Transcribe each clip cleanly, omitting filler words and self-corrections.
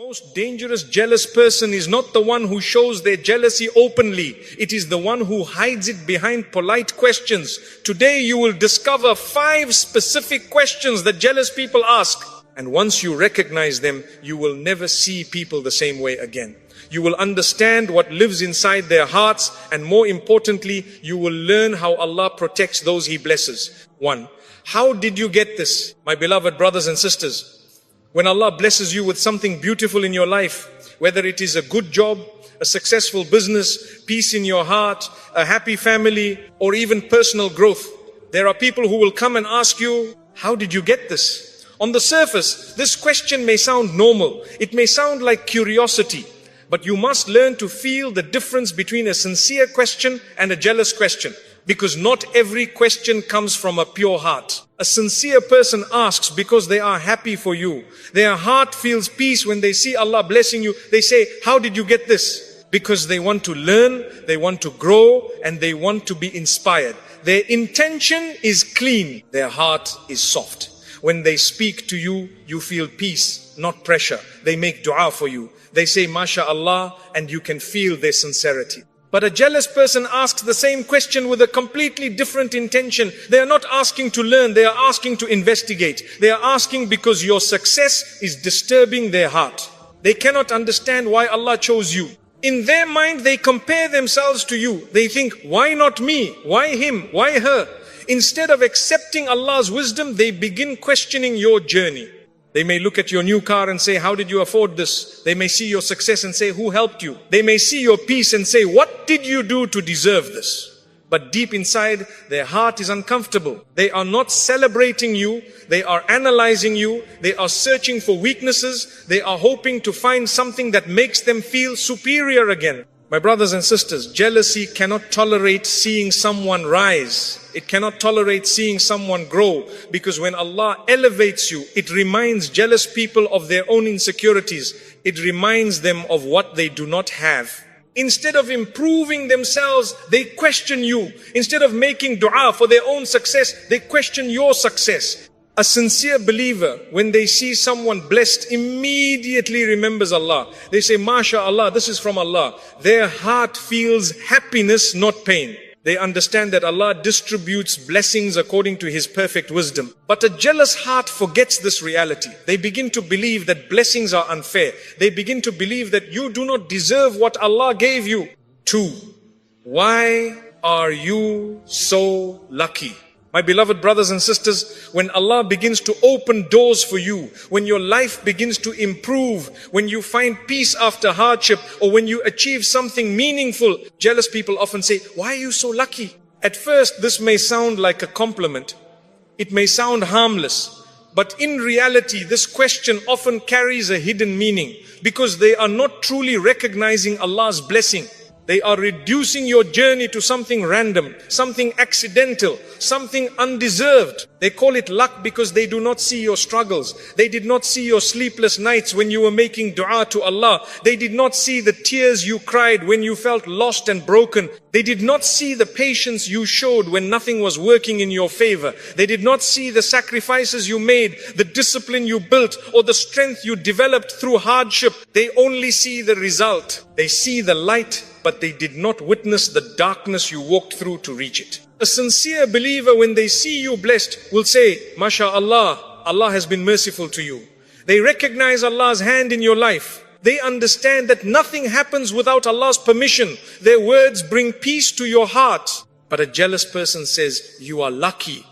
Most dangerous jealous person is not the one who shows their jealousy openly. It is the one who hides it behind polite questions. Today you will discover 5 specific questions that jealous people ask. And once you recognize them, you will never see people the same way again. You will understand what lives inside their hearts, and more importantly, you will learn how Allah protects those He blesses. 1. How did you get this? My beloved brothers and sisters, when Allah blesses you with something beautiful in your life, whether it is a good job, a successful business, peace in your heart, a happy family, or even personal growth, there are people who will come and ask you, how did you get this? On the surface, this question may sound normal. It may sound like curiosity, but you must learn to feel the difference between a sincere question and a jealous question. Because not every question comes from a pure heart. A sincere person asks because they are happy for you. Their heart feels peace when they see Allah blessing you. They say, how did you get this? Because they want to learn, they want to grow, and they want to be inspired. Their intention is clean. Their heart is soft. When they speak to you, you feel peace, not pressure. They make dua for you. They say, MashaAllah, and you can feel their sincerity. But a jealous person asks the same question with a completely different intention. They are not asking to learn, they are asking to investigate. They are asking because your success is disturbing their heart. They cannot understand why Allah chose you. In their mind, they compare themselves to you. They think, why not me? Why him? Why her? Instead of accepting Allah's wisdom, they begin questioning your journey. They may look at your new car and say, how did you afford this? They may see your success and say, who helped you? They may see your peace and say, what did you do to deserve this? But deep inside, their heart is uncomfortable. They are not celebrating you. They are analyzing you. They are searching for weaknesses. They are hoping to find something that makes them feel superior again. My brothers and sisters, jealousy cannot tolerate seeing someone rise. It cannot tolerate seeing someone grow, because when Allah elevates you, it reminds jealous people of their own insecurities. It reminds them of what they do not have. Instead of improving themselves, they question you. Instead of making dua for their own success, they question your success. A sincere believer, when they see someone blessed, immediately remembers Allah. They say, MashaAllah, this is from Allah. Their heart feels happiness, not pain. They understand that Allah distributes blessings according to His perfect wisdom. But a jealous heart forgets this reality. They begin to believe that blessings are unfair. They begin to believe that you do not deserve what Allah gave you. 2. Why are you so lucky? My beloved brothers and sisters, when Allah begins to open doors for you, when your life begins to improve, when you find peace after hardship, or when you achieve something meaningful, jealous people often say, why are you so lucky? At first, this may sound like a compliment. It may sound harmless. But in reality, this question often carries a hidden meaning, because they are not truly recognizing Allah's blessing. They are reducing your journey to something random, something accidental, something undeserved. They call it luck because they do not see your struggles. They did not see your sleepless nights when you were making dua to Allah. They did not see the tears you cried when you felt lost and broken. They did not see the patience you showed when nothing was working in your favor. They did not see the sacrifices you made, the discipline you built, or the strength you developed through hardship. They only see the result. They see the light, but they did not witness the darkness you walked through to reach it. A sincere believer, when they see you blessed, will say, MashaAllah, Allah has been merciful to you. They recognize Allah's hand in your life. They understand that nothing happens without Allah's permission. Their words bring peace to your heart. But a jealous person says, you are lucky,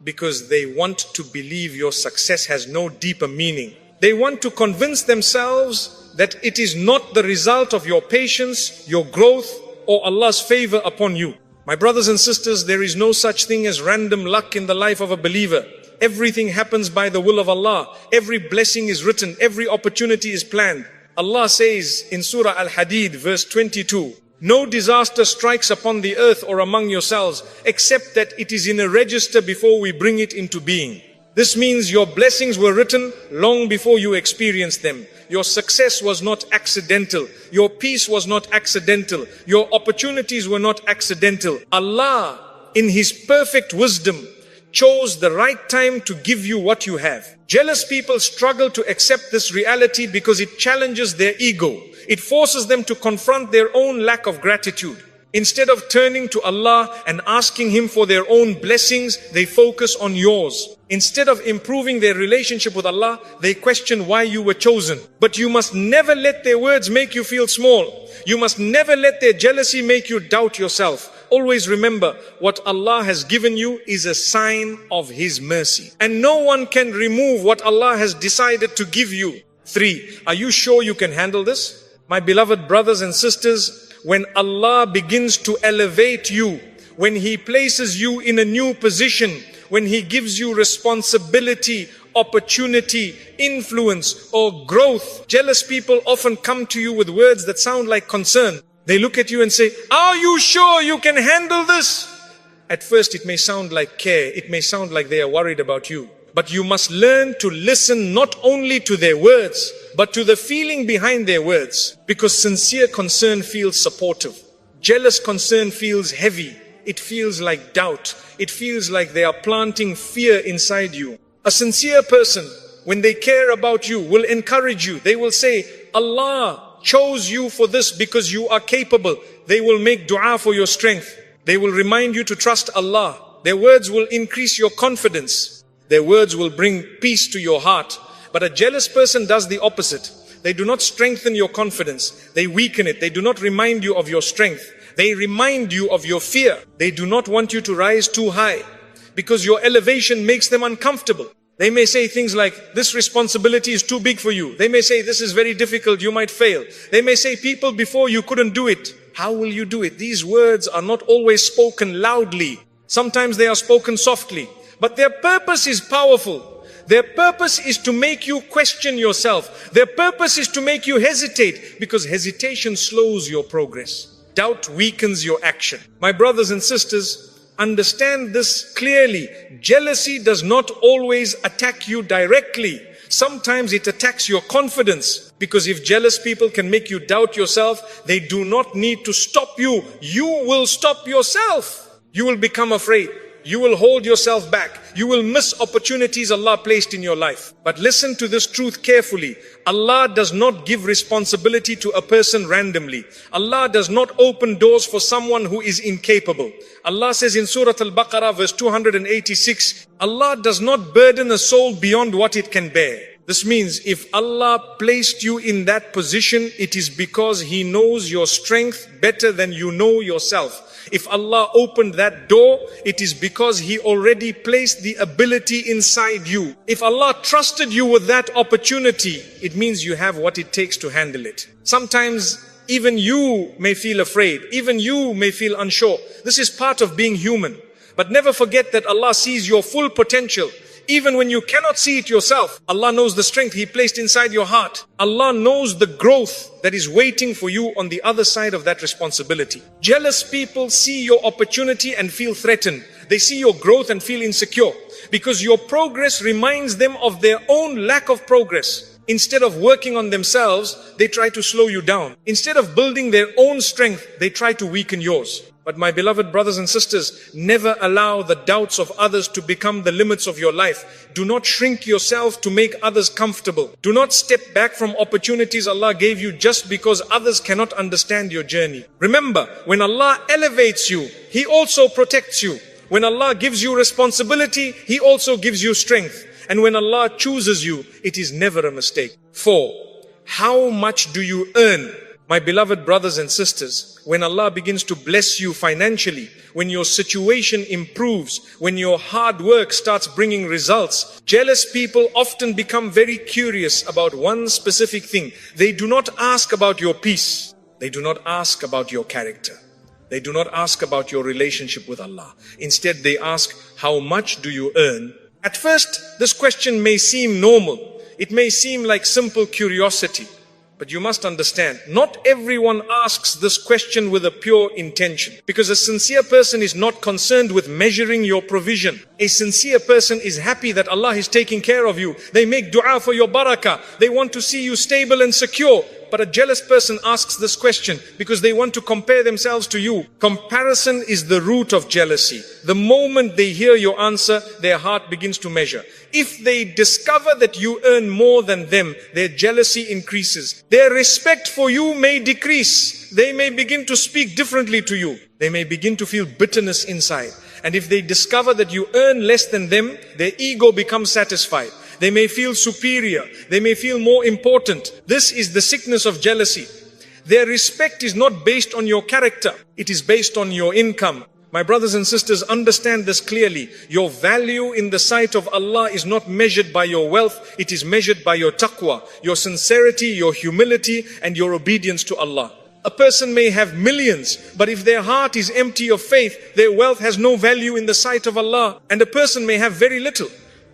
because they want to believe your success has no deeper meaning. They want to convince themselves that it is not the result of your patience, your growth, or Allah's favor upon you. My brothers and sisters, there is no such thing as random luck in the life of a believer. Everything happens by the will of Allah. Every blessing is written. Every opportunity is planned. Allah says in Surah Al-Hadid, verse 22, no disaster strikes upon the earth or among yourselves, except that it is in a register before we bring it into being. This means your blessings were written long before you experienced them. Your success was not accidental. Your peace was not accidental. Your opportunities were not accidental. Allah, in His perfect wisdom, chose the right time to give you what you have. Jealous people struggle to accept this reality because it challenges their ego. It forces them to confront their own lack of gratitude. Instead of turning to Allah and asking Him for their own blessings, they focus on yours. Instead of improving their relationship with Allah, they question why you were chosen. But you must never let their words make you feel small. You must never let their jealousy make you doubt yourself. Always remember, what Allah has given you is a sign of His mercy. And no one can remove what Allah has decided to give you. 3. Are you sure you can handle this? My beloved brothers and sisters, when Allah begins to elevate you, when He places you in a new position, when He gives you responsibility, opportunity, influence or growth, jealous people often come to you with words that sound like concern. They look at you and say, are you sure you can handle this? At first it may sound like care, it may sound like they are worried about you. But you must learn to listen not only to their words, but to the feeling behind their words. Because sincere concern feels supportive. Jealous concern feels heavy. It feels like doubt. It feels like they are planting fear inside you. A sincere person, when they care about you, will encourage you. They will say, Allah chose you for this because you are capable. They will make dua for your strength. They will remind you to trust Allah. Their words will increase your confidence. Their words will bring peace to your heart. But a jealous person does the opposite. They do not strengthen your confidence. They weaken it. They do not remind you of your strength. They remind you of your fear. They do not want you to rise too high because your elevation makes them uncomfortable. They may say things like, this responsibility is too big for you. They may say, this is very difficult, you might fail. They may say, people before you couldn't do it. How will you do it? These words are not always spoken loudly. Sometimes they are spoken softly. But their purpose is powerful. Their purpose is to make you question yourself. Their purpose is to make you hesitate, because hesitation slows your progress. Doubt weakens your action. My brothers and sisters, understand this clearly. Jealousy does not always attack you directly. Sometimes it attacks your confidence. Because if jealous people can make you doubt yourself, they do not need to stop you. You will stop yourself. You will become afraid. You will hold yourself back. You will miss opportunities Allah placed in your life. But listen to this truth carefully. Allah does not give responsibility to a person randomly. Allah does not open doors for someone who is incapable. Allah says in Surah Al-Baqarah verse 286, Allah does not burden a soul beyond what it can bear. This means if Allah placed you in that position, it is because He knows your strength better than you know yourself. If Allah opened that door, it is because He already placed the ability inside you. If Allah trusted you with that opportunity, it means you have what it takes to handle it. Sometimes even you may feel afraid. Even you may feel unsure. This is part of being human. But never forget that Allah sees your full potential. Even when you cannot see it yourself, Allah knows the strength He placed inside your heart. Allah knows the growth that is waiting for you on the other side of that responsibility. Jealous people see your opportunity and feel threatened. They see your growth and feel insecure because your progress reminds them of their own lack of progress. Instead of working on themselves, they try to slow you down. Instead of building their own strength, they try to weaken yours. But my beloved brothers and sisters, never allow the doubts of others to become the limits of your life. Do not shrink yourself to make others comfortable. Do not step back from opportunities Allah gave you just because others cannot understand your journey. Remember, when Allah elevates you, He also protects you. When Allah gives you responsibility, He also gives you strength. And when Allah chooses you, it is never a mistake. 4. How much do you earn? My beloved brothers and sisters, when Allah begins to bless you financially, when your situation improves, when your hard work starts bringing results, jealous people often become very curious about one specific thing. They do not ask about your peace. They do not ask about your character. They do not ask about your relationship with Allah. Instead, they ask, how much do you earn? At first, this question may seem normal. It may seem like simple curiosity. But you must understand, not everyone asks this question with a pure intention. Because a sincere person is not concerned with measuring your provision. A sincere person is happy that Allah is taking care of you. They make dua for your barakah. They want to see you stable and secure. But a jealous person asks this question because they want to compare themselves to you. Comparison is the root of jealousy. The moment they hear your answer, their heart begins to measure. If they discover that you earn more than them, their jealousy increases. Their respect for you may decrease. They may begin to speak differently to you. They may begin to feel bitterness inside. And if they discover that you earn less than them, their ego becomes satisfied. They may feel superior. They may feel more important. This is the sickness of jealousy. Their respect is not based on your character. It is based on your income. My brothers and sisters, understand this clearly. Your value in the sight of Allah is not measured by your wealth. It is measured by your taqwa, your sincerity, your humility, and your obedience to Allah. A person may have millions, but if their heart is empty of faith, their wealth has no value in the sight of Allah. And a person may have very little,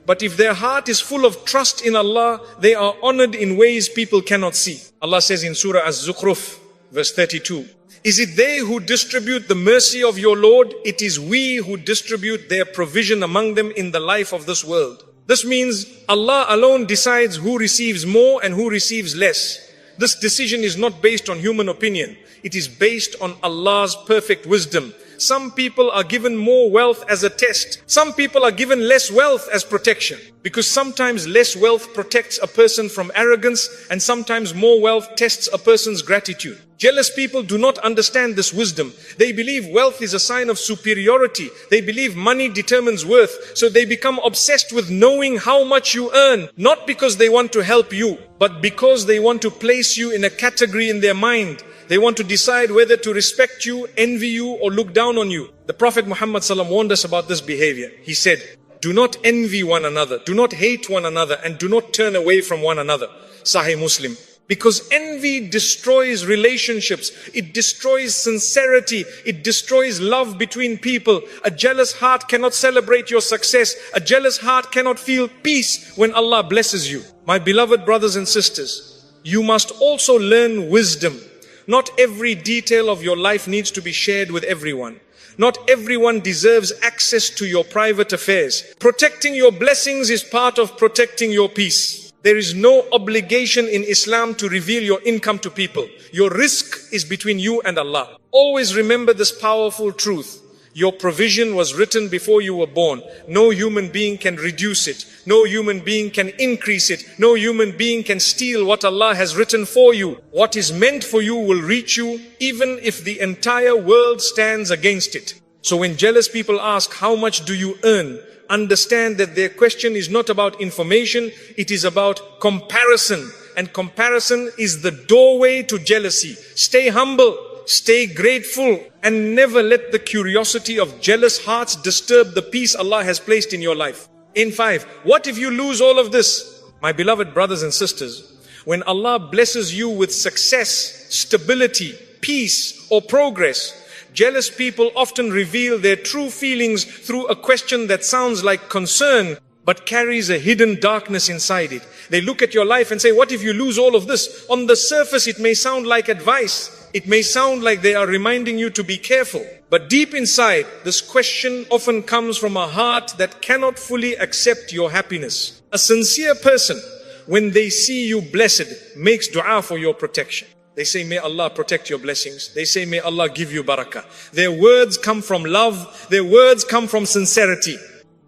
but if their heart is full of trust in Allah, they are honored in ways people cannot see. Allah says in Surah Az-Zukhruf, verse 32, "Is it they who distribute the mercy of your Lord? It is we who distribute their provision among them in the life of this world." This means Allah alone decides who receives more and who receives less. This decision is not based on human opinion. It is based on Allah's perfect wisdom. Some people are given more wealth as a test. Some people are given less wealth as protection. Because sometimes less wealth protects a person from arrogance, and sometimes more wealth tests a person's gratitude. Jealous people do not understand this wisdom. They believe wealth is a sign of superiority. They believe money determines worth. So they become obsessed with knowing how much you earn, not because they want to help you, but because they want to place you in a category in their mind. They want to decide whether to respect you, envy you, or look down on you. The Prophet Muhammad SAW warned us about this behavior. He said, "Do not envy one another, do not hate one another, and do not turn away from one another." Sahih Muslim. Because envy destroys relationships, it destroys sincerity, it destroys love between people. A jealous heart cannot celebrate your success. A jealous heart cannot feel peace when Allah blesses you. My beloved brothers and sisters, you must also learn wisdom. Not every detail of your life needs to be shared with everyone. Not everyone deserves access to your private affairs. Protecting your blessings is part of protecting your peace. There is no obligation in Islam to reveal your income to people. Your risk is between you and Allah. Always remember this powerful truth. Your provision was written before you were born. No human being can reduce it. No human being can increase it. No human being can steal what Allah has written for you. What is meant for you will reach you, even if the entire world stands against it. So when jealous people ask, "How much do you earn?" understand that their question is not about information, it is about comparison. And comparison is the doorway to jealousy. Stay humble, stay grateful, and never let the curiosity of jealous hearts disturb the peace Allah has placed in your life. In 5, what if you lose all of this? My beloved brothers and sisters, when Allah blesses you with success, stability, peace, or progress, jealous people often reveal their true feelings through a question that sounds like concern, but carries a hidden darkness inside it. They look at your life and say, "What if you lose all of this?" On the surface, it may sound like advice. It may sound like they are reminding you to be careful. But deep inside, this question often comes from a heart that cannot fully accept your happiness. A sincere person, when they see you blessed, makes dua for your protection. They say, "May Allah protect your blessings." They say, "May Allah give you barakah." Their words come from love. Their words come from sincerity.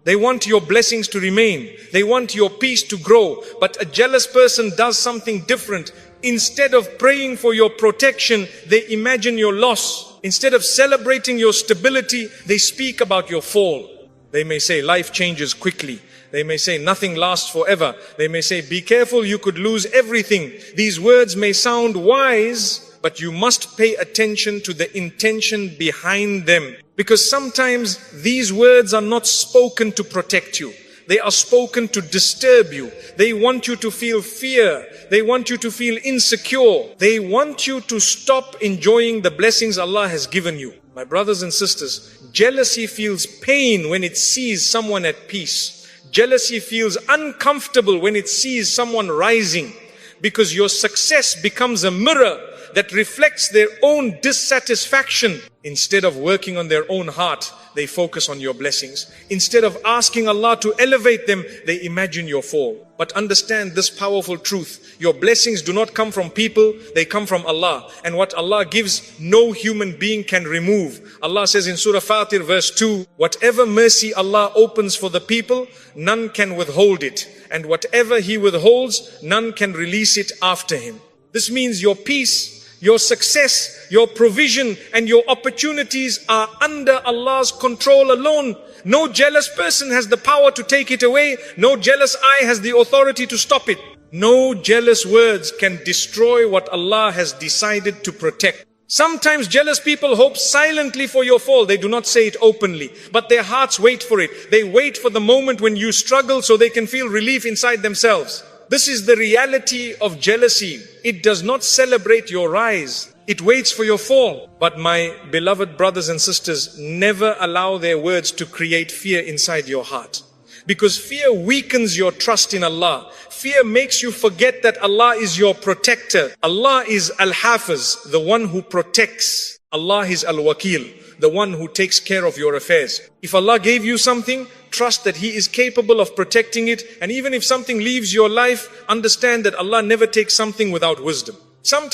They want your blessings to remain. They want your peace to grow. But a jealous person does something different. Instead of praying for your protection, they imagine your loss. Instead of celebrating your stability, they speak about your fall. They may say, "Life changes quickly." They may say, "Nothing lasts forever." They may say, "Be careful, you could lose everything." These words may sound wise, but you must pay attention to the intention behind them. Because sometimes these words are not spoken to protect you. They are spoken to disturb you. They want you to feel fear. They want you to feel insecure. They want you to stop enjoying the blessings Allah has given you. My brothers and sisters, jealousy feels pain when it sees someone at peace. Jealousy feels uncomfortable when it sees someone rising, because your success becomes a mirror that reflects their own dissatisfaction. Instead of working on their own heart, they focus on your blessings. Instead of asking Allah to elevate them, they imagine your fall. But understand this powerful truth. Your blessings do not come from people, they come from Allah. And what Allah gives, no human being can remove. Allah says in Surah Fatir verse 2, whatever mercy Allah opens for the people, none can withhold it. And whatever He withholds, none can release it after Him. This means your peace, your success, your provision and your opportunities are under Allah's control alone. No jealous person has the power to take it away. No jealous eye has the authority to stop it. No jealous words can destroy what Allah has decided to protect. Sometimes jealous people hope silently for your fall. They do not say it openly, but their hearts wait for it. They wait for the moment when you struggle so they can feel relief inside themselves. This is the reality of jealousy. It does not celebrate your rise. It waits for your fall. But my beloved brothers and sisters, never allow their words to create fear inside your heart. Because fear weakens your trust in Allah. Fear makes you forget that Allah is your protector. Allah is Al-Hafiz, the one who protects. Allah is Al-Wakil, the one who takes care of your affairs. If Allah gave you something, trust that He is capable of protecting it. And even if something leaves your life, understand that Allah never takes something without wisdom. Sometimes